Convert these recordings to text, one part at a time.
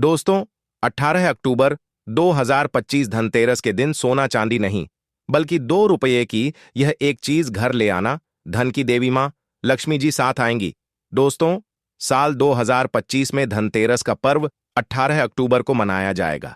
दोस्तों, 18 अक्टूबर 2025 धनतेरस के दिन सोना चांदी नहीं, बल्कि 2 रुपये की यह एक चीज घर ले आना, धन की देवी मां लक्ष्मी जी साथ आएंगी। दोस्तों, साल 2025 में धनतेरस का पर्व 18 अक्टूबर को मनाया जाएगा।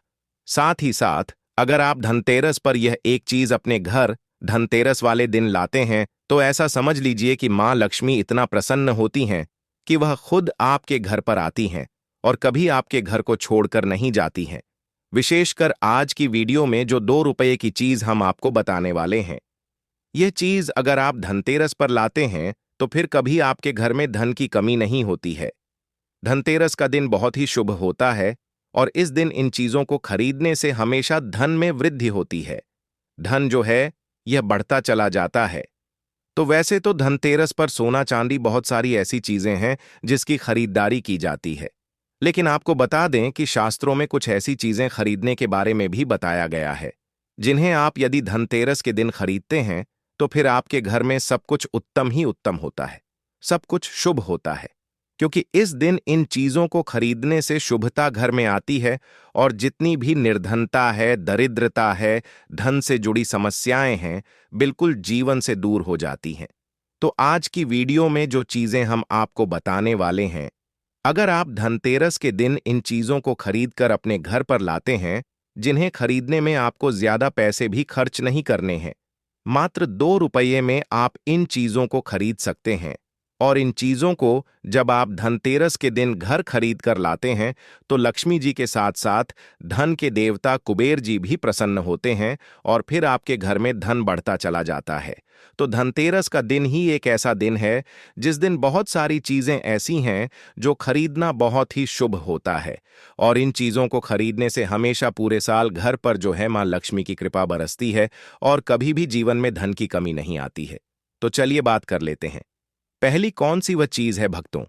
साथ ही साथ अगर आप धनतेरस पर यह एक चीज अपने घर धनतेरस वाले दिन लाते हैं, तो ऐसा समझ लीजिए कि मां लक्ष्मी इतना प्रसन्न होती हैं कि वह खुद आपके घर पर आती हैं और कभी आपके घर को छोड़कर नहीं जाती हैं। विशेषकर आज की वीडियो में जो 2 रुपये की चीज हम आपको बताने वाले हैं, यह चीज अगर आप धनतेरस पर लाते हैं तो फिर कभी आपके घर में धन की कमी नहीं होती है। धनतेरस का दिन बहुत ही शुभ होता है और इस दिन इन चीजों को खरीदने से हमेशा धन में वृद्धि होती है। धन जो है यह बढ़ता चला जाता है। तो वैसे तो धनतेरस पर सोना चांदी बहुत सारी ऐसी चीजें हैं जिसकी खरीदारी की जाती है, लेकिन आपको बता दें कि शास्त्रों में कुछ ऐसी चीजें खरीदने के बारे में भी बताया गया है जिन्हें आप यदि धनतेरस के दिन खरीदते हैं तो फिर आपके घर में सब कुछ उत्तम ही उत्तम होता है, सब कुछ शुभ होता है, क्योंकि इस दिन इन चीजों को खरीदने से शुभता घर में आती है और जितनी भी निर्धनता है, दरिद्रता है, धन से जुड़ी समस्याएं हैं, बिल्कुल जीवन से दूर हो जाती हैं। तो आज की वीडियो में जो चीजें हम आपको बताने वाले हैं, अगर आप धनतेरस के दिन इन चीजों को खरीदकर अपने घर पर लाते हैं, जिन्हें खरीदने में आपको ज्यादा पैसे भी खर्च नहीं करने हैं, मात्र 2 रुपये में आप इन चीजों को खरीद सकते हैं। और इन चीजों को जब आप धनतेरस के दिन घर खरीद कर लाते हैं तो लक्ष्मी जी के साथ साथ धन के देवता कुबेर जी भी प्रसन्न होते हैं और फिर आपके घर में धन बढ़ता चला जाता है। तो धनतेरस का दिन ही एक ऐसा दिन है जिस दिन बहुत सारी चीजें ऐसी हैं जो खरीदना बहुत ही शुभ होता है और इन चीजों को खरीदने से हमेशा पूरे साल घर पर जो है मां लक्ष्मी की कृपा बरसती है और कभी भी जीवन में धन की कमी नहीं आती है। तो चलिए बात कर लेते हैं। पहली कौन सी वह चीज है भक्तों?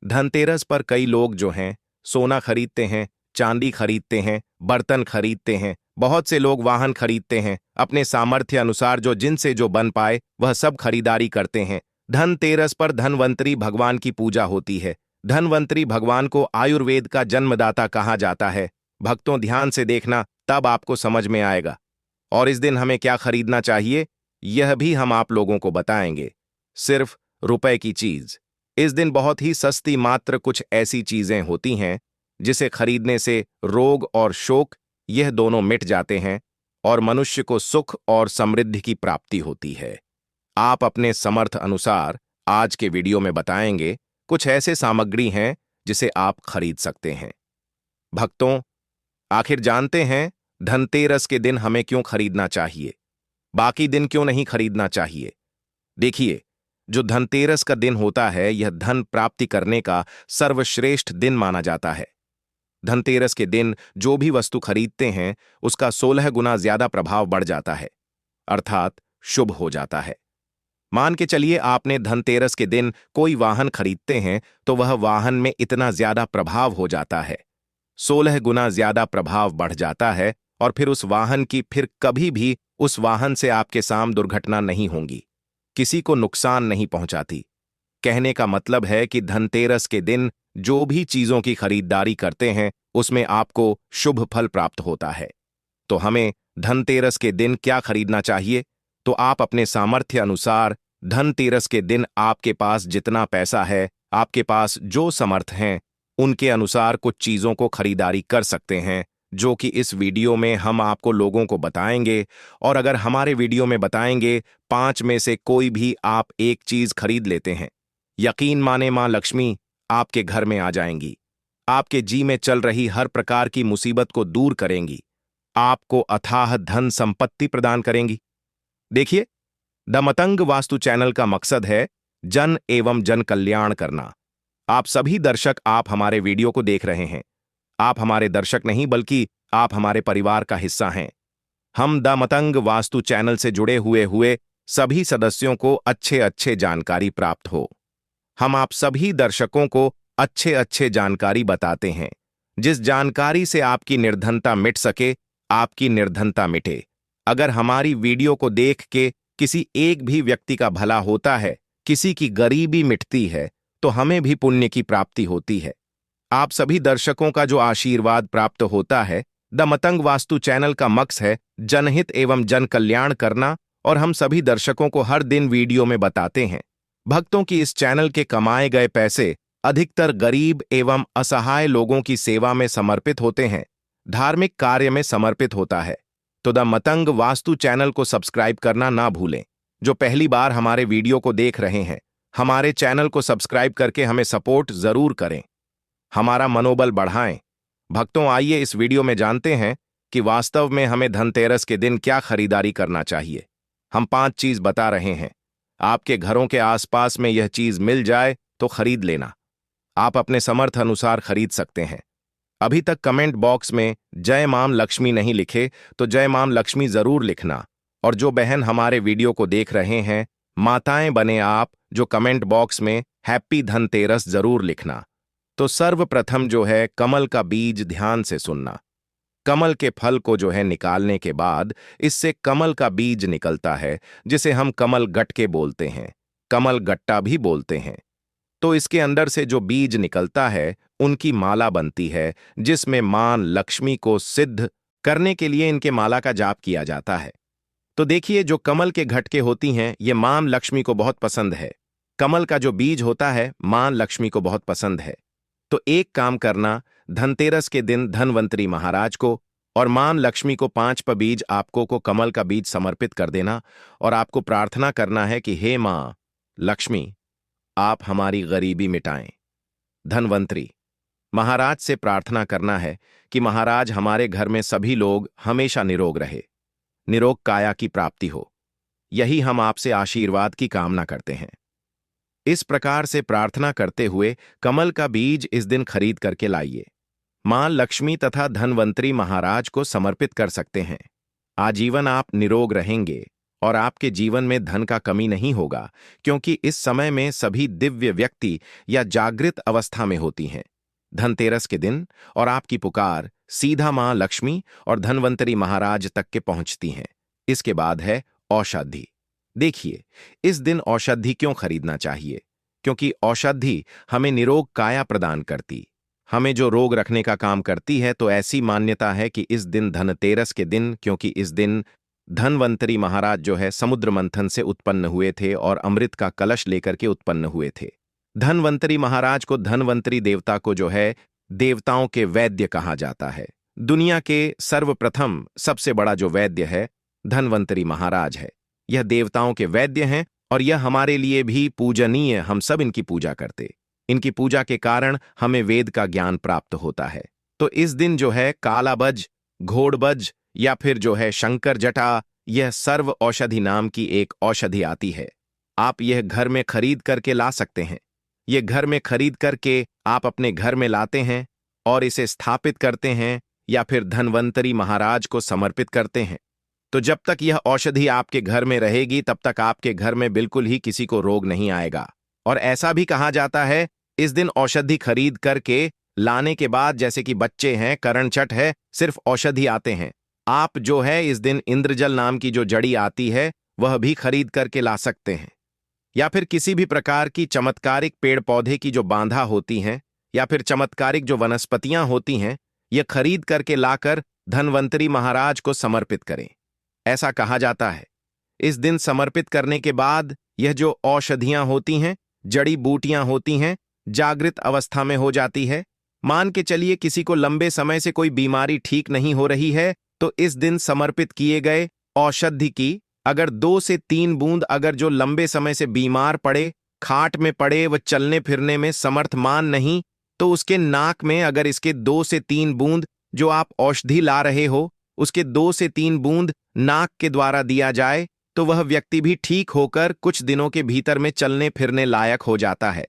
धनतेरस पर कई लोग जो हैं सोना खरीदते हैं, चांदी खरीदते हैं, बर्तन खरीदते हैं, बहुत से लोग वाहन खरीदते हैं, अपने सामर्थ्य अनुसार जो जिनसे जो बन पाए वह सब खरीदारी करते हैं। धनतेरस पर धनवंतरी भगवान की पूजा होती है। धनवंतरी भगवान को आयुर्वेद का जन्मदाता कहा जाता है। भक्तों, ध्यान से देखना, तब आपको समझ में आएगा। और इस दिन हमें क्या खरीदना चाहिए यह भी हम आप लोगों को बताएंगे। सिर्फ रुपए की चीज। इस दिन बहुत ही सस्ती मात्र कुछ ऐसी चीजें होती हैं जिसे खरीदने से रोग और शोक यह दोनों मिट जाते हैं और मनुष्य को सुख और समृद्धि की प्राप्ति होती है। आप अपने समर्थ अनुसार आज के वीडियो में बताएंगे कुछ ऐसे सामग्री हैं जिसे आप खरीद सकते हैं। भक्तों, आखिर जानते हैं धनतेरस के दिन हमें क्यों खरीदना चाहिए, बाकी दिन क्यों नहीं खरीदना चाहिए? देखिए, जो धनतेरस का दिन होता है यह धन प्राप्ति करने का सर्वश्रेष्ठ दिन माना जाता है। धनतेरस के दिन जो भी वस्तु खरीदते हैं उसका 16 गुना ज्यादा प्रभाव बढ़ जाता है, अर्थात शुभ हो जाता है। मान के चलिए आपने धनतेरस के दिन कोई वाहन खरीदते हैं तो वह वाहन में इतना ज्यादा प्रभाव हो जाता है, 16 गुना ज्यादा प्रभाव बढ़ जाता है और फिर उस वाहन की फिर कभी भी उस वाहन से आपके सामने दुर्घटना नहीं होगी, किसी को नुकसान नहीं पहुंचाती। कहने का मतलब है कि धनतेरस के दिन जो भी चीजों की खरीदारी करते हैं उसमें आपको शुभ फल प्राप्त होता है। तो हमें धनतेरस के दिन क्या खरीदना चाहिए? तो आप अपने सामर्थ्य अनुसार धनतेरस के दिन आपके पास जितना पैसा है, आपके पास जो समर्थ हैं, उनके अनुसार कुछ चीजों को खरीदारी कर सकते हैं, जो कि इस वीडियो में हम आपको लोगों को बताएंगे। और अगर हमारे वीडियो में बताएंगे 5 में से कोई भी आप एक चीज खरीद लेते हैं, यकीन माने मां लक्ष्मी आपके घर में आ जाएंगी, आपके जी में चल रही हर प्रकार की मुसीबत को दूर करेंगी, आपको अथाह धन संपत्ति प्रदान करेंगी। देखिए, द मतंग वास्तु चैनल का मकसद है जन एवं जन कल्याण करना। आप सभी दर्शक आप हमारे वीडियो को देख रहे हैं, आप हमारे दर्शक नहीं बल्कि आप हमारे परिवार का हिस्सा हैं। हम द मतंग वास्तु चैनल से जुड़े हुए सभी सदस्यों को अच्छे जानकारी प्राप्त हो। हम आप सभी दर्शकों को अच्छे जानकारी बताते हैं, जिस जानकारी से आपकी निर्धनता मिट सके, आपकी निर्धनता मिटे। अगर हमारी वीडियो को देख के किसी एक भी व्यक्ति का भला होता है, किसी की गरीबी मिटती है, तो हमें भी पुण्य की प्राप्ति होती है। आप सभी दर्शकों का जो आशीर्वाद प्राप्त होता है। द मतंग वास्तु चैनल का मकसद है जनहित एवं जन कल्याण करना, और हम सभी दर्शकों को हर दिन वीडियो में बताते हैं। भक्तों की इस चैनल के कमाए गए पैसे अधिकतर गरीब एवं असहाय लोगों की सेवा में समर्पित होते हैं, धार्मिक कार्य में समर्पित होता है। तो द मतंग वास्तु चैनल को सब्सक्राइब करना ना भूलें। जो पहली बार हमारे वीडियो को देख रहे हैं, हमारे चैनल को सब्सक्राइब करके हमें सपोर्ट जरूर करें, हमारा मनोबल बढ़ाएं। भक्तों, आइए इस वीडियो में जानते हैं कि वास्तव में हमें धनतेरस के दिन क्या खरीदारी करना चाहिए। हम 5 चीज बता रहे हैं। आपके घरों के आसपास में यह चीज मिल जाए तो खरीद लेना। आप अपने समर्थ अनुसार खरीद सकते हैं। अभी तक कमेंट बॉक्स में जय मां लक्ष्मी नहीं लिखे तो जय मां लक्ष्मी जरूर लिखना। और जो बहन हमारे वीडियो को देख रहे हैं, माताएं बने आप, जो कमेंट बॉक्स में हैप्पी धनतेरस जरूर लिखना। तो सर्वप्रथम जो है कमल का बीज ध्यान से सुनना। कमल के फल को जो है निकालने के बाद इससे कमल का बीज निकलता है, जिसे हम कमल गट्टे बोलते हैं, कमल गट्टा भी बोलते हैं। तो इसके अंदर से जो बीज निकलता है उनकी माला बनती है, जिसमें मां लक्ष्मी को सिद्ध करने के लिए इनके माला का जाप किया जाता है। तो देखिए, जो कमल के घटके होती हैं ये मां लक्ष्मी को बहुत पसंद है। कमल का जो बीज होता है मां लक्ष्मी को बहुत पसंद है। तो एक काम करना, धनतेरस के दिन धनवंतरी महाराज को और मां लक्ष्मी को 5 बीज आपको को कमल का बीज समर्पित कर देना, और आपको प्रार्थना करना है कि हे मां लक्ष्मी, आप हमारी गरीबी मिटाएं। धनवंतरी महाराज से प्रार्थना करना है कि महाराज हमारे घर में सभी लोग हमेशा निरोग रहे, निरोग काया की प्राप्ति हो। यही हम आपसे आशीर्वाद की कामना करते हैं। इस प्रकार से प्रार्थना करते हुए कमल का बीज इस दिन खरीद करके लाइए। मां लक्ष्मी तथा धनवंतरी महाराज को समर्पित कर सकते हैं। आजीवन आप निरोग रहेंगे और आपके जीवन में धन का कमी नहीं होगा, क्योंकि इस समय में सभी दिव्य व्यक्ति या जागृत अवस्था में होती हैं धनतेरस के दिन, और आपकी पुकार सीधा मां लक्ष्मी और धनवंतरी महाराज तक के पहुंचती हैं। इसके बाद है औषधि। देखिए, इस दिन औषधि क्यों खरीदना चाहिए? क्योंकि औषधि हमें निरोग काया प्रदान करती, हमें जो रोग रखने का काम करती है। तो ऐसी मान्यता है कि इस दिन धनतेरस के दिन, क्योंकि इस दिन धनवंतरी महाराज जो है समुद्र मंथन से उत्पन्न हुए थे और अमृत का कलश लेकर के उत्पन्न हुए थे। धनवंतरी महाराज को, धनवंतरी देवता को जो है देवताओं के वैद्य कहा जाता है। दुनिया के सर्वप्रथम सबसे बड़ा जो वैद्य है धनवंतरी महाराज है। यह देवताओं के वैद्य हैं और यह हमारे लिए भी पूजनीय। हम सब इनकी पूजा करते, इनकी पूजा के कारण हमें वेद का ज्ञान प्राप्त होता है। तो इस दिन जो है कालाबज, घोड़बज या फिर जो है शंकर जटा, यह सर्व औषधि नाम की एक औषधि आती है। आप यह घर में खरीद करके ला सकते हैं। यह घर में खरीद करके आप अपने घर में लाते हैं और इसे स्थापित करते हैं या फिर धनवंतरी महाराज को समर्पित करते हैं। तो जब तक यह औषधि आपके घर में रहेगी तब तक आपके घर में बिल्कुल ही किसी को रोग नहीं आएगा। और ऐसा भी कहा जाता है, इस दिन औषधि खरीद करके लाने के बाद, जैसे कि बच्चे हैं, करण छठ है, सिर्फ औषधि आते हैं, आप जो है इस दिन इंद्रजल नाम की जो जड़ी आती है वह भी खरीद करके ला सकते हैं। या फिर किसी भी प्रकार की चमत्कारिक पेड़ पौधे की जो बांधा होती हैं या फिर चमत्कारिक जो वनस्पतियां होती हैं, यह खरीद करके लाकर धनवंतरी महाराज को समर्पित करें। ऐसा कहा जाता है, इस दिन समर्पित करने के बाद यह जो औषधियां होती हैं, जड़ी बूटियां होती हैं, जागृत अवस्था में हो जाती है। मान के चलिए किसी को लंबे समय से कोई बीमारी ठीक नहीं हो रही है, तो इस दिन समर्पित किए गए औषधि की अगर 2 से 3 बूंद, अगर जो लंबे समय से बीमार पड़े, खाट में पड़े, व चलने फिरने में समर्थमान नहीं, तो उसके नाक में अगर इसके 2 से 3 बूंद जो आप औषधि ला रहे हो, उसके 2 से 3 बूंद नाक के द्वारा दिया जाए, तो वह व्यक्ति भी ठीक होकर कुछ दिनों के भीतर में चलने फिरने लायक हो जाता है।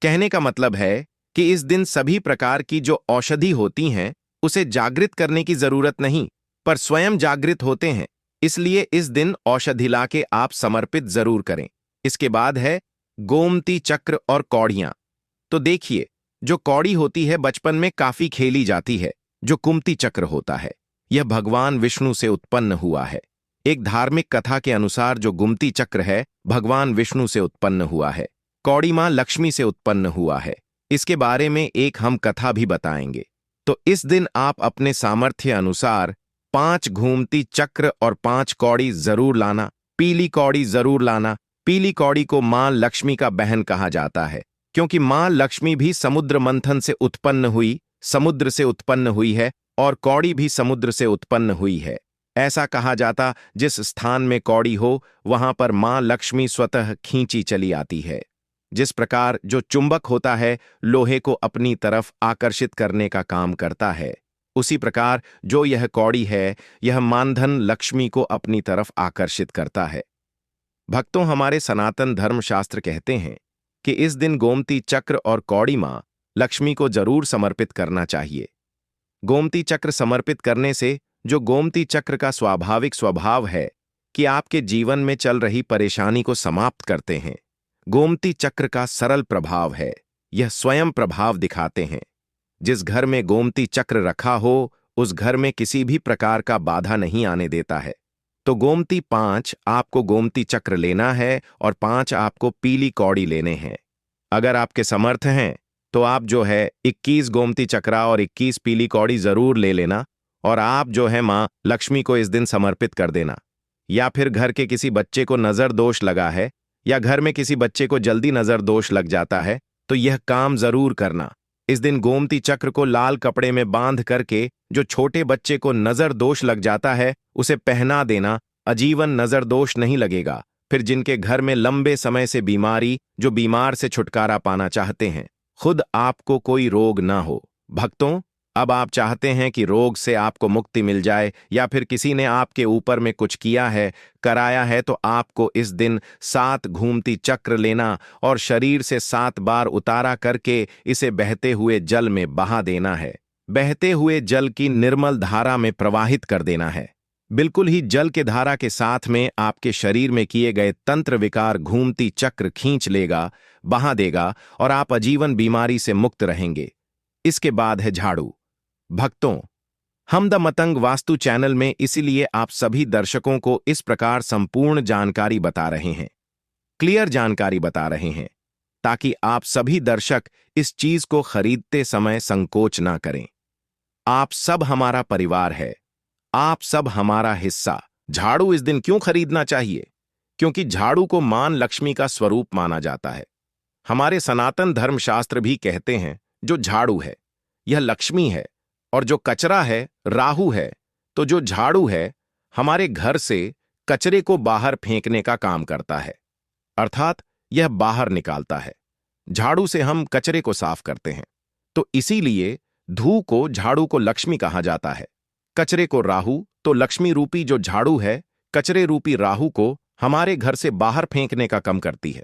कहने का मतलब है कि इस दिन सभी प्रकार की जो औषधि होती हैं उसे जागृत करने की जरूरत नहीं, पर स्वयं जागृत होते हैं। इसलिए इस दिन औषधि ला के आप समर्पित जरूर करें। इसके बाद है गोमती चक्र और कौड़ियां। तो देखिए, जो कौड़ी होती है बचपन में काफी खेली जाती है। जो कुमती चक्र होता है यह भगवान विष्णु से उत्पन्न हुआ है। एक धार्मिक कथा के अनुसार जो गुमती चक्र है भगवान विष्णु से उत्पन्न हुआ है। कौड़ी मां लक्ष्मी से उत्पन्न हुआ है। इसके बारे में एक हम कथा भी बताएंगे। तो इस दिन आप अपने सामर्थ्य अनुसार 5 घूमती चक्र और 5 कौड़ी जरूर लाना। पीली कौड़ी जरूर लाना। पीली कौड़ी को मां लक्ष्मी का बहन कहा जाता है, क्योंकि मां लक्ष्मी भी समुद्र मंथन से उत्पन्न हुई, समुद्र से उत्पन्न हुई है, और कौड़ी भी समुद्र से उत्पन्न हुई है। ऐसा कहा जाता, जिस स्थान में कौड़ी हो वहां पर मां लक्ष्मी स्वतः खींची चली आती है। जिस प्रकार जो चुंबक होता है लोहे को अपनी तरफ आकर्षित करने का काम करता है, उसी प्रकार जो यह कौड़ी है, यह मानधन लक्ष्मी को अपनी तरफ आकर्षित करता है। भक्तों, हमारे सनातन धर्मशास्त्र कहते हैं कि इस दिन गोमती चक्र और कौड़ी मां लक्ष्मी को जरूर समर्पित करना चाहिए। गोमती चक्र समर्पित करने से जो गोमती चक्र का स्वाभाविक स्वभाव है कि आपके जीवन में चल रही परेशानी को समाप्त करते हैं। गोमती चक्र का सरल प्रभाव है, यह स्वयं प्रभाव दिखाते हैं। जिस घर में गोमती चक्र रखा हो उस घर में किसी भी प्रकार का बाधा नहीं आने देता है। तो गोमती 5 आपको गोमती चक्र लेना है और 5 आपको पीली कौड़ी लेने हैं। अगर आपके समर्थ हैं तो आप जो है 21 गोमती चक्रा और 21 पीली कौड़ी जरूर ले लेना, और आप जो है मां लक्ष्मी को इस दिन समर्पित कर देना। या फिर घर के किसी बच्चे को नजर दोष लगा है, या घर में किसी बच्चे को जल्दी नजर दोष लग जाता है, तो यह काम जरूर करना। इस दिन गोमती चक्र को लाल कपड़े में बांध करके जो छोटे बच्चे को नजर दोष लग जाता है उसे पहना देना, आजीवन नजर दोष नहीं लगेगा। फिर जिनके घर में लंबे समय से बीमारी, जो बीमार से छुटकारा पाना चाहते हैं, खुद आपको कोई रोग ना हो। भक्तों, अब आप चाहते हैं कि रोग से आपको मुक्ति मिल जाए, या फिर किसी ने आपके ऊपर में कुछ किया है, कराया है, तो आपको इस दिन 7 घूमती चक्र लेना और शरीर से 7 बार उतारा करके इसे बहते हुए जल में बहा देना है। बहते हुए जल की निर्मल धारा में प्रवाहित कर देना है। बिल्कुल ही जल के धारा के साथ में आपके शरीर में किए गए तंत्र विकार घूमती चक्र खींच लेगा, बहा देगा, और आप आजीवन बीमारी से मुक्त रहेंगे। इसके बाद है झाड़ू। भक्तों, हम द मतंग वास्तु चैनल में इसीलिए आप सभी दर्शकों को इस प्रकार संपूर्ण जानकारी बता रहे हैं, क्लियर जानकारी बता रहे हैं, ताकि आप सभी दर्शक इस चीज को खरीदते समय संकोच ना करें। आप सब हमारा परिवार है, आप सब हमारा हिस्सा। झाड़ू इस दिन क्यों खरीदना चाहिए? क्योंकि झाड़ू को मां लक्ष्मी का स्वरूप माना जाता है। हमारे सनातन धर्मशास्त्र भी कहते हैं जो झाड़ू है यह लक्ष्मी है, और जो कचरा है राहु है। तो जो झाड़ू है हमारे घर से कचरे को बाहर फेंकने का काम करता है, अर्थात यह बाहर निकालता है। झाड़ू से हम कचरे को साफ करते हैं, तो इसीलिए धू को झाड़ू को लक्ष्मी कहा जाता है, कचरे को राहु। तो लक्ष्मी रूपी जो झाड़ू है कचरे रूपी राहु को हमारे घर से बाहर फेंकने का काम करती है।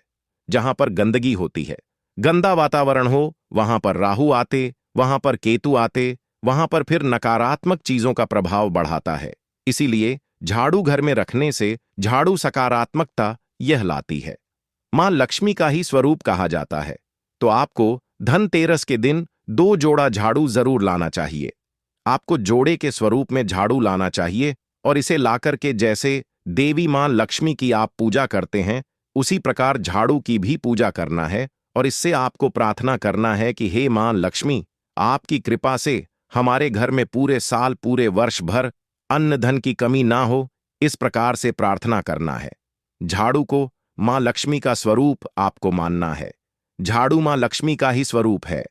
जहां पर गंदगी होती है, गंदा वातावरण हो, वहां पर राहु आते, वहां पर केतु आते, वहां पर फिर नकारात्मक चीजों का प्रभाव बढ़ाता है। इसीलिए झाड़ू घर में रखने से झाड़ू सकारात्मकता यह लाती है। मां लक्ष्मी का ही स्वरूप कहा जाता है। तो आपको धनतेरस के दिन 2 जोड़ा झाड़ू जरूर लाना चाहिए। आपको जोड़े के स्वरूप में झाड़ू लाना चाहिए, और इसे लाकर के जैसे देवी मां लक्ष्मी की आप पूजा करते हैं उसी प्रकार झाड़ू की भी पूजा करना है, और इससे आपको प्रार्थना करना है कि हे मां लक्ष्मी, आपकी कृपा से हमारे घर में पूरे साल पूरे वर्ष भर अन्न धन की कमी ना हो। इस प्रकार से प्रार्थना करना है। झाड़ू को मां लक्ष्मी का स्वरूप आपको मानना है। झाड़ू मां लक्ष्मी का ही स्वरूप है।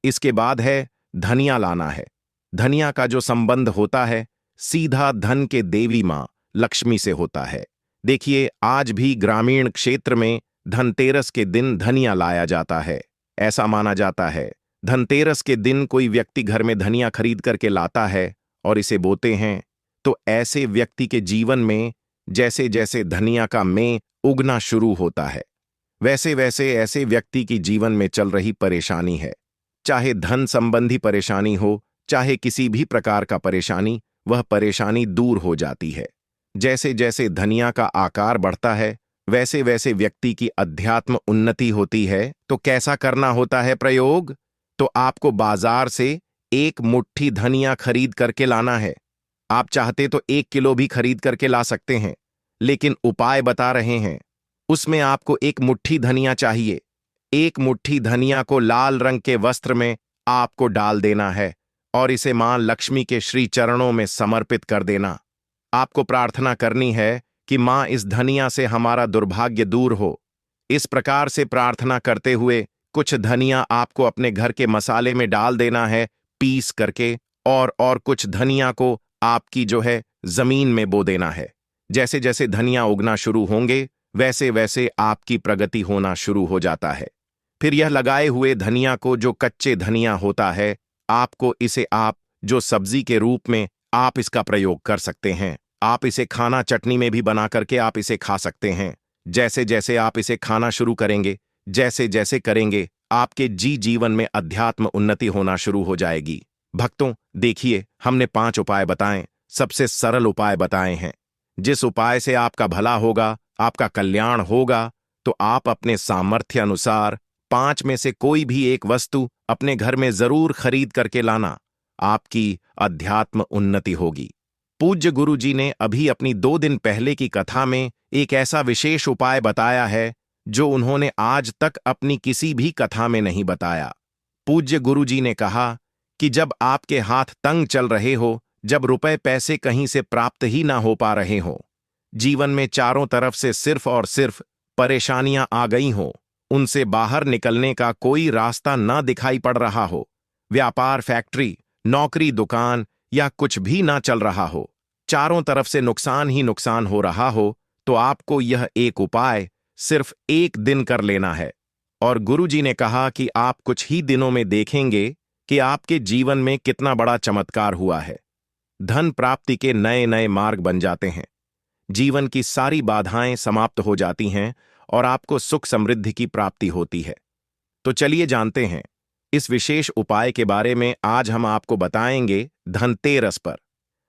इसके बाद है धनिया लाना है। धनिया का जो संबंध होता है सीधा धन के देवी मां लक्ष्मी से होता है। देखिए, आज भी ग्रामीण क्षेत्र में धनतेरस के दिन धनिया लाया जाता है। ऐसा माना जाता है धनतेरस के दिन कोई व्यक्ति घर में धनिया खरीद करके लाता है और इसे बोते हैं, तो ऐसे व्यक्ति के जीवन में जैसे जैसे धनिया का में उगना शुरू होता है, वैसे वैसे ऐसे व्यक्ति की जीवन में चल रही परेशानी है, चाहे धन संबंधी परेशानी हो, चाहे किसी भी प्रकार का परेशानी, वह परेशानी दूर हो जाती है। जैसे जैसे धनिया का आकार बढ़ता है वैसे वैसे व्यक्ति की अध्यात्म उन्नति होती है। तो कैसा करना होता है प्रयोग? तो आपको बाजार से 1 मुट्ठी धनिया खरीद करके लाना है। आप चाहते तो 1 किलो भी खरीद करके ला सकते हैं, लेकिन उपाय बता रहे हैं। उसमें आपको 1 मुट्ठी धनिया चाहिए। एक मुट्ठी धनिया को लाल रंग के वस्त्र में आपको डाल देना है और इसे मां लक्ष्मी के श्री चरणों में समर्पित कर देना। आपको प्रार्थना करनी है कि मां इस धनिया से हमारा दुर्भाग्य दूर हो। इस प्रकार से प्रार्थना करते हुए कुछ धनिया आपको अपने घर के मसाले में डाल देना है पीस करके, और कुछ धनिया को आपकी जो है जमीन में बो देना है। जैसे जैसे धनिया उगना शुरू होंगे वैसे वैसे आपकी प्रगति होना शुरू हो जाता है। फिर यह लगाए हुए धनिया को, जो कच्चे धनिया होता है, आपको इसे आप जो सब्जी के रूप में आप इसका प्रयोग कर सकते हैं। आप इसे खाना चटनी में भी बना करके आप इसे खा सकते हैं। जैसे जैसे आप इसे खाना शुरू करेंगे, जैसे जैसे करेंगे, आपके जीवन में अध्यात्म उन्नति होना शुरू हो जाएगी। भक्तों, देखिए, हमने 5 उपाय बताएं, सबसे सरल उपाय बताए हैं। जिस उपाय से आपका भला होगा, आपका कल्याण होगा, तो आप अपने सामर्थ्य अनुसार 5 में से कोई भी एक वस्तु अपने घर में जरूर खरीद करके लाना। आपकी अध्यात्म उन्नति होगी। पूज्य गुरु जी ने अभी अपनी 2 दिन पहले की कथा में एक ऐसा विशेष उपाय बताया है जो उन्होंने आज तक अपनी किसी भी कथा में नहीं बताया। पूज्य गुरु जी ने कहा कि जब आपके हाथ तंग चल रहे हो, जब रुपए पैसे कहीं से प्राप्त ही ना हो पा रहे हो, जीवन में चारों तरफ से सिर्फ और सिर्फ परेशानियां आ गई हो, उनसे बाहर निकलने का कोई रास्ता ना दिखाई पड़ रहा हो, व्यापार, फैक्ट्री, नौकरी, दुकान या कुछ भी ना चल रहा हो, चारों तरफ से नुकसान ही नुकसान हो रहा हो, तो आपको यह एक उपाय सिर्फ 1 दिन कर लेना है। और गुरुजी ने कहा कि आप कुछ ही दिनों में देखेंगे कि आपके जीवन में कितना बड़ा चमत्कार हुआ है। धन प्राप्ति के नए नए मार्ग बन जाते हैं, जीवन की सारी बाधाएं समाप्त हो जाती हैं और आपको सुख समृद्धि की प्राप्ति होती है। तो चलिए जानते हैं इस विशेष उपाय के बारे में। आज हम आपको बताएंगे धनतेरस पर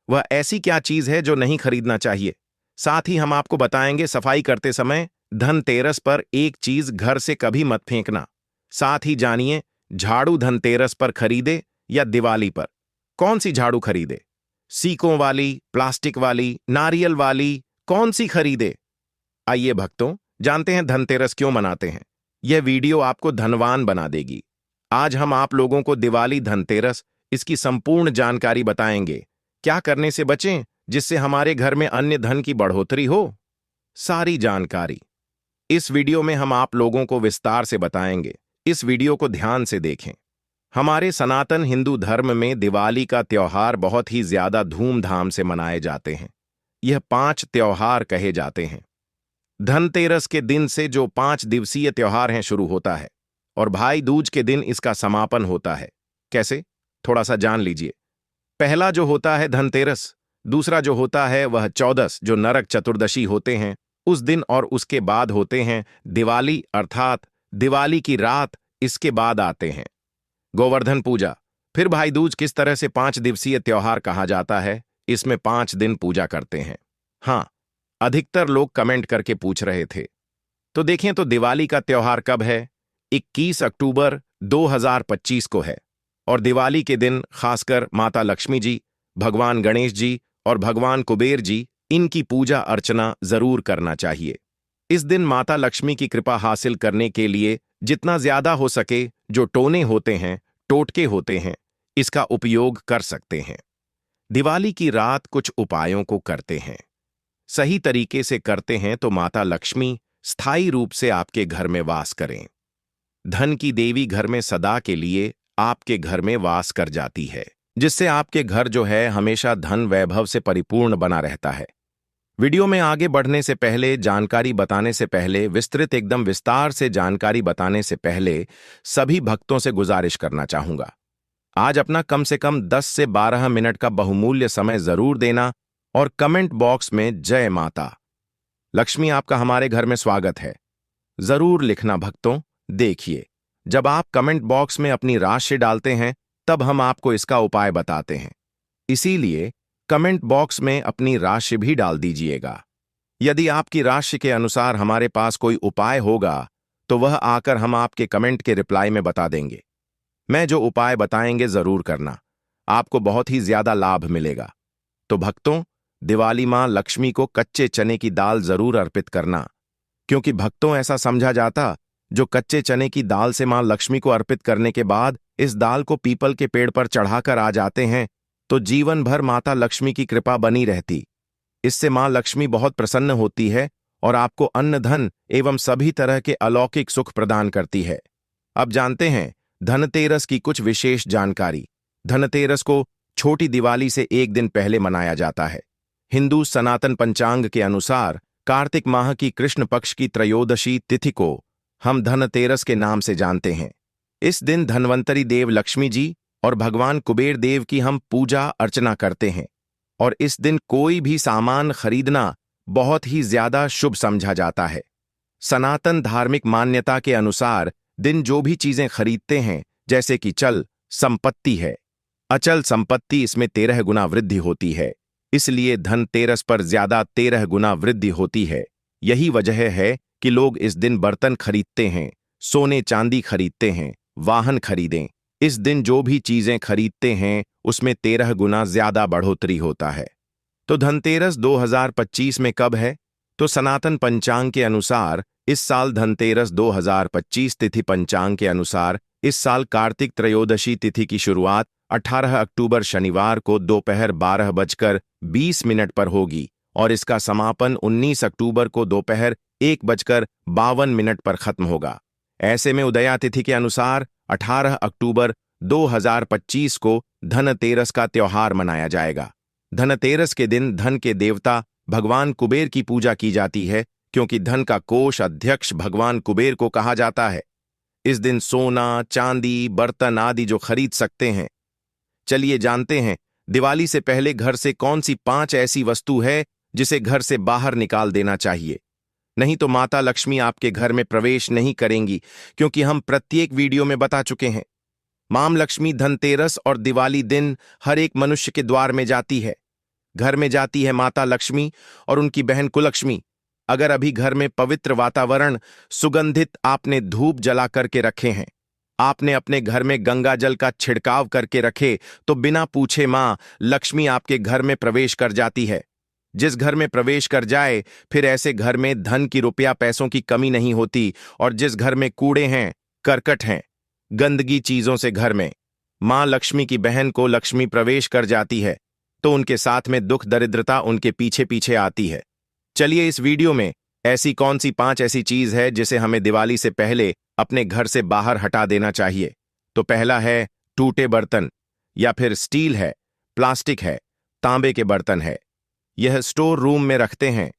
वह ऐसी क्या चीज है जो नहीं खरीदना चाहिए। साथ ही हम आपको बताएंगे सफाई करते समय धनतेरस पर एक चीज घर से कभी मत फेंकना। साथ ही जानिए झाड़ू धनतेरस पर खरीदे या दिवाली पर। कौन सी झाड़ू खरीदे, सीकों वाली, प्लास्टिक वाली, नारियल वाली, कौन सी खरीदे? आइए भक्तों, जानते हैं धनतेरस क्यों मनाते हैं। यह वीडियो आपको धनवान बना देगी। आज हम आप लोगों को दिवाली, धनतेरस, इसकी संपूर्ण जानकारी बताएंगे। क्या करने से बचें जिससे हमारे घर में अन्य धन की बढ़ोतरी हो, सारी जानकारी इस वीडियो में हम आप लोगों को विस्तार से बताएंगे। इस वीडियो को ध्यान से देखें। हमारे सनातन हिंदू धर्म में दिवाली का त्योहार बहुत ही ज्यादा धूमधाम से मनाए जाते हैं। यह 5 त्योहार कहे जाते हैं। धनतेरस के दिन से जो 5 दिवसीय त्योहार हैं शुरू होता है और भाई दूज के दिन इसका समापन होता है। कैसे, थोड़ा सा जान लीजिए। पहला जो होता है धनतेरस, दूसरा जो होता है वह 14 जो नरक चतुर्दशी होते हैं उस दिन, और उसके बाद होते हैं दिवाली अर्थात दिवाली की रात। इसके बाद आते हैं गोवर्धन पूजा। फिर भाई दूज। किस तरह से 5 दिवसीय त्योहार कहा जाता है, इसमें 5 दिन पूजा करते हैं। हां, अधिकतर लोग कमेंट करके पूछ रहे थे। तो देखें तो दिवाली का त्योहार कब है? 21 अक्टूबर 2025 को है। और दिवाली के दिन खासकर माता लक्ष्मी जी, भगवान गणेश जी और भगवान कुबेर जी, इनकी पूजा अर्चना जरूर करना चाहिए। इस दिन माता लक्ष्मी की कृपा हासिल करने के लिए जितना ज्यादा हो सके जो टोने होते हैं, टोटके होते हैं, इसका उपयोग कर सकते हैं। दिवाली की रात कुछ उपायों को करते हैं, सही तरीके से करते हैं तो माता लक्ष्मी स्थायी रूप से आपके घर में वास करें। धन की देवी घर में सदा के लिए आपके घर में वास कर जाती है, जिससे आपके घर जो है हमेशा धन वैभव से परिपूर्ण बना रहता है। वीडियो में आगे बढ़ने से पहले, जानकारी बताने से पहले, विस्तृत एकदम विस्तार से जानकारी बताने से पहले सभी भक्तों से गुजारिश करना चाहूंगा, आज अपना कम से कम 10 से 12 मिनट का बहुमूल्य समय जरूर देना और कमेंट बॉक्स में जय माता लक्ष्मी आपका हमारे घर में स्वागत है जरूर लिखना। भक्तों देखिए, जब आप कमेंट बॉक्स में अपनी राशि डालते हैं तब हम आपको इसका उपाय बताते हैं, इसीलिए कमेंट बॉक्स में अपनी राशि भी डाल दीजिएगा। यदि आपकी राशि के अनुसार हमारे पास कोई उपाय होगा तो वह आकर हम आपके कमेंट के रिप्लाई में बता देंगे। मैं जो उपाय बताएंगे जरूर करना, आपको बहुत ही ज्यादा लाभ मिलेगा। तो भक्तों, दिवाली मां लक्ष्मी को कच्चे चने की दाल जरूर अर्पित करना, क्योंकि भक्तों ऐसा समझा जाता जो कच्चे चने की दाल से मां लक्ष्मी को अर्पित करने के बाद इस दाल को पीपल के पेड़ पर चढ़ाकर आ जाते हैं तो जीवन भर माता लक्ष्मी की कृपा बनी रहती। इससे मां लक्ष्मी बहुत प्रसन्न होती है और आपको अन्न धन एवं सभी तरह के अलौकिक सुख प्रदान करती है। अब जानते हैं धनतेरस की कुछ विशेष जानकारी। धनतेरस को छोटी दिवाली से एक दिन पहले मनाया जाता है। हिंदू सनातन पंचांग के अनुसार कार्तिक माह की कृष्ण पक्ष की त्रयोदशी तिथि को हम धनतेरस के नाम से जानते हैं। इस दिन धन्वंतरी देव लक्ष्मी जी और भगवान कुबेर देव की हम पूजा अर्चना करते हैं और इस दिन कोई भी सामान खरीदना बहुत ही ज्यादा शुभ समझा जाता है। सनातन धार्मिक मान्यता के अनुसार दिन जो भी चीजें खरीदते हैं, जैसे कि चल संपत्ति है, अचल संपत्ति, इसमें 13 गुना वृद्धि होती है। इसलिए धनतेरस पर ज्यादा 13 गुना वृद्धि होती है। यही वजह है कि लोग इस दिन बर्तन खरीदते हैं, सोने चांदी खरीदते हैं, वाहन खरीदें। इस दिन जो भी चीजें खरीदते हैं उसमें 13 गुना ज्यादा बढ़ोतरी होता है। तो धनतेरस 2025 में कब है? तो सनातन पंचांग के अनुसार इस साल धनतेरस 2025 तिथि पंचांग के अनुसार इस साल कार्तिक त्रयोदशी तिथि की शुरुआत 18 अक्टूबर शनिवार को दोपहर 12:20 पर होगी और इसका समापन 19 अक्टूबर को दोपहर 1:52 पर खत्म होगा। ऐसे में उदया तिथि के अनुसार 18 अक्टूबर 2025 को धनतेरस का त्योहार मनाया जाएगा। धनतेरस के दिन धन के देवता भगवान कुबेर की पूजा की जाती है, क्योंकि धन का कोष अध्यक्ष भगवान कुबेर को कहा जाता है। इस दिन सोना, चांदी, बर्तन आदि जो खरीद सकते हैं। चलिए जानते हैं दिवाली से पहले घर से कौन सी 5 ऐसी वस्तु है जिसे घर से बाहर निकाल देना चाहिए। नहीं तो माता लक्ष्मी आपके घर में प्रवेश नहीं करेंगी, क्योंकि हम प्रत्येक वीडियो में बता चुके हैं मां लक्ष्मी धनतेरस और दिवाली दिन हर एक मनुष्य के द्वार में जाती है। घर में जाती है माता लक्ष्मी और उनकी बहन कुलक्ष्मी। अगर अभी घर में पवित्र वातावरण, सुगंधित आपने धूप जला करके रखे हैं, आपने अपने घर में गंगा जल का छिड़काव करके रखे, तो बिना पूछे मां लक्ष्मी आपके घर में प्रवेश कर जाती है। जिस घर में प्रवेश कर जाए फिर ऐसे घर में धन की, रुपया पैसों की कमी नहीं होती। और जिस घर में कूड़े हैं, करकट हैं, गंदगी चीजों से घर में मां लक्ष्मी की बहन को लक्ष्मी प्रवेश कर जाती है, तो उनके साथ में दुख दरिद्रता उनके पीछे पीछे आती है। चलिए इस वीडियो में ऐसी कौन सी 5 ऐसी चीज है जिसे हमें दिवाली से पहले अपने घर से बाहर हटा देना चाहिए। तो पहला है टूटे बर्तन, या फिर स्टील है, प्लास्टिक है, तांबे के बर्तन है। यह स्टोर रूम में रखते हैं।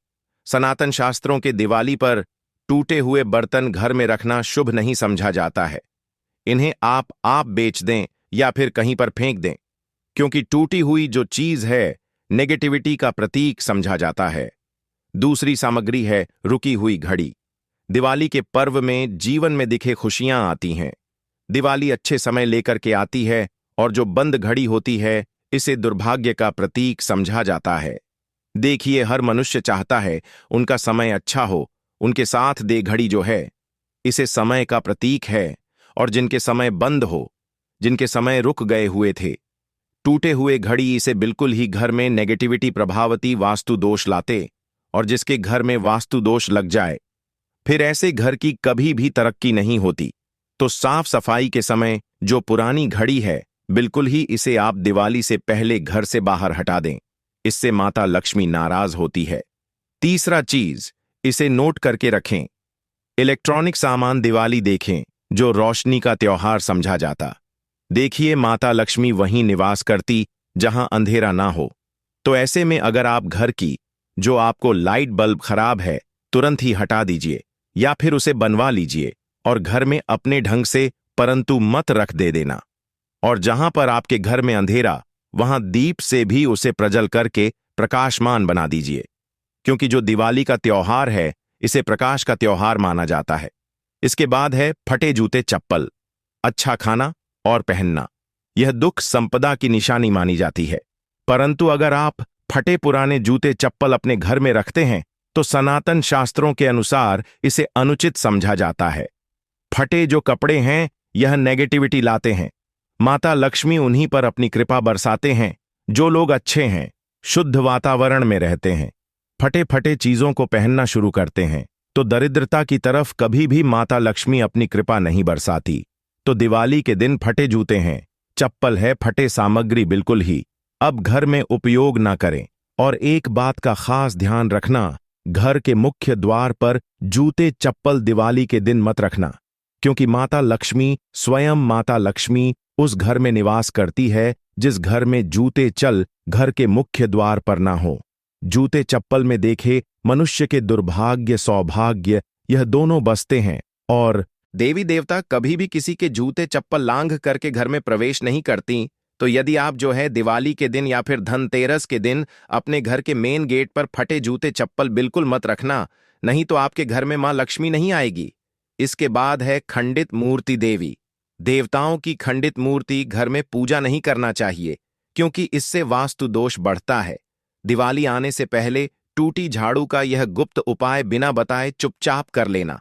सनातन शास्त्रों के दिवाली पर टूटे हुए बर्तन घर में रखना शुभ नहीं समझा जाता है। इन्हें आप बेच दें या फिर कहीं पर फेंक दें, क्योंकि टूटी हुई जो चीज है नेगेटिविटी का प्रतीक समझा जाता है। दूसरी सामग्री है रुकी हुई घड़ी। दिवाली के पर्व में जीवन में दिखे खुशियां आती हैं। दिवाली अच्छे समय लेकर के आती है और जो बंद घड़ी होती है इसे दुर्भाग्य का प्रतीक समझा जाता है। देखिए, हर मनुष्य चाहता है उनका समय अच्छा हो, उनके साथ दे घड़ी जो है, इसे समय का प्रतीक है। और जिनके समय बंद हो, जिनके समय रुक गए हुए थे, टूटे हुए घड़ी इसे बिल्कुल ही घर में नेगेटिविटी प्रभावती वास्तु दोष लाते। और जिसके घर में वास्तु दोष लग जाए फिर ऐसे घर की कभी भी तरक्की नहीं होती। तो साफ सफाई के समय जो पुरानी घड़ी है, बिल्कुल ही इसे आप दिवाली से पहले घर से बाहर हटा दें। इससे माता लक्ष्मी नाराज होती है। तीसरा चीज, इसे नोट करके रखें। इलेक्ट्रॉनिक सामान दिवाली देखें जो रोशनी का त्योहार समझा जाता। देखिए, माता लक्ष्मी वहीं निवास करती जहां अंधेरा ना हो। तो ऐसे में अगर आप घर की जो आपको लाइट बल्ब खराब है तुरंत ही हटा दीजिए या फिर उसे बनवा लीजिए और घर में अपने ढंग से, परंतु मत रख दे देना। और जहां पर आपके घर में अंधेरा, वहां दीप से भी उसे प्रज्वल करके प्रकाशमान बना दीजिए, क्योंकि जो दिवाली का त्योहार है इसे प्रकाश का त्योहार माना जाता है। इसके बाद है फटे जूते चप्पल। अच्छा खाना और पहनना यह दुख संपदा की निशानी मानी जाती है, परंतु अगर आप फटे पुराने जूते चप्पल अपने घर में रखते हैं तो सनातन शास्त्रों के अनुसार इसे अनुचित समझा जाता है। फटे जो कपड़े हैं यह नेगेटिविटी लाते हैं। माता लक्ष्मी उन्हीं पर अपनी कृपा बरसाते हैं जो लोग अच्छे हैं, शुद्ध वातावरण में रहते हैं। फटे फटे चीजों को पहनना शुरू करते हैं तो दरिद्रता की तरफ कभी भी माता लक्ष्मी अपनी कृपा नहीं बरसाती। तो दिवाली के दिन फटे जूते हैं, चप्पल है, फटे सामग्री बिल्कुल ही अब घर में उपयोग ना करें। और एक बात का खास ध्यान रखना, घर के मुख्य द्वार पर जूते चप्पल दिवाली के दिन मत रखना, क्योंकि माता लक्ष्मी, स्वयं माता लक्ष्मी उस घर में निवास करती है जिस घर में जूते चल घर के मुख्य द्वार पर ना हो। जूते चप्पल में देखे मनुष्य के दुर्भाग्य सौभाग्य यह दोनों बसते हैं। और देवी देवता कभी भी किसी के जूते चप्पल लांघ करके घर में प्रवेश नहीं करती। तो यदि आप जो है दिवाली के दिन या फिर धनतेरस के दिन अपने घर के मेन गेट पर फटे जूते चप्पल बिल्कुल मत रखना, नहीं तो आपके घर में मां लक्ष्मी नहीं आएगी। इसके बाद है खंडित मूर्ति देवी। देवताओं की खंडित मूर्ति घर में पूजा नहीं करना चाहिए, क्योंकि इससे वास्तु दोष बढ़ता है। दिवाली आने से पहले टूटी झाड़ू का यह गुप्त उपाय बिना बताए चुपचाप कर लेना।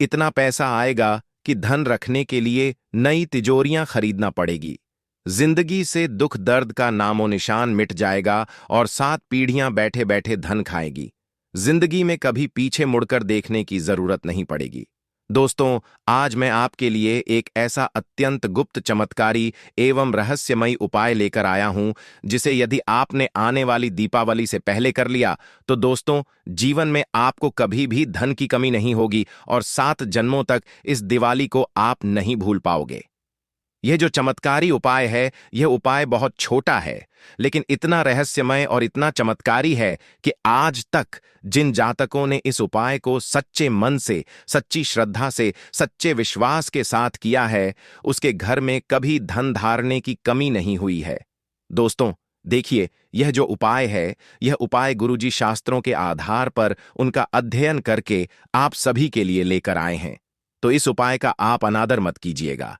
इतना पैसा आएगा कि धन रखने के लिए नई तिजोरियां खरीदना पड़ेगी। जिंदगी से दुख दर्द का नामो निशान मिट जाएगा और 7 पीढ़ियां बैठे बैठे धन खाएगी। जिंदगी में कभी पीछे मुड़कर देखने की जरूरत नहीं पड़ेगी। दोस्तों, आज मैं आपके लिए एक ऐसा अत्यंत गुप्त, चमत्कारी एवं रहस्यमयी उपाय लेकर आया हूं, जिसे यदि आपने आने वाली दीपावली से पहले कर लिया तो दोस्तों, जीवन में आपको कभी भी धन की कमी नहीं होगी और 7 जन्मों तक इस दिवाली को आप नहीं भूल पाओगे। यह जो चमत्कारी उपाय है, यह उपाय बहुत छोटा है, लेकिन इतना रहस्यमय और इतना चमत्कारी है कि आज तक जिन जातकों ने इस उपाय को सच्चे मन से, सच्ची श्रद्धा से, सच्चे विश्वास के साथ किया है, उसके घर में कभी धन धारने की कमी नहीं हुई है। दोस्तों, देखिए, यह जो उपाय है, यह उपाय गुरुजी शास्त्रों के आधार पर उनका अध्ययन करके आप सभी के लिए लेकर आए हैं। तो इस उपाय का आप अनादर मत कीजिएगा।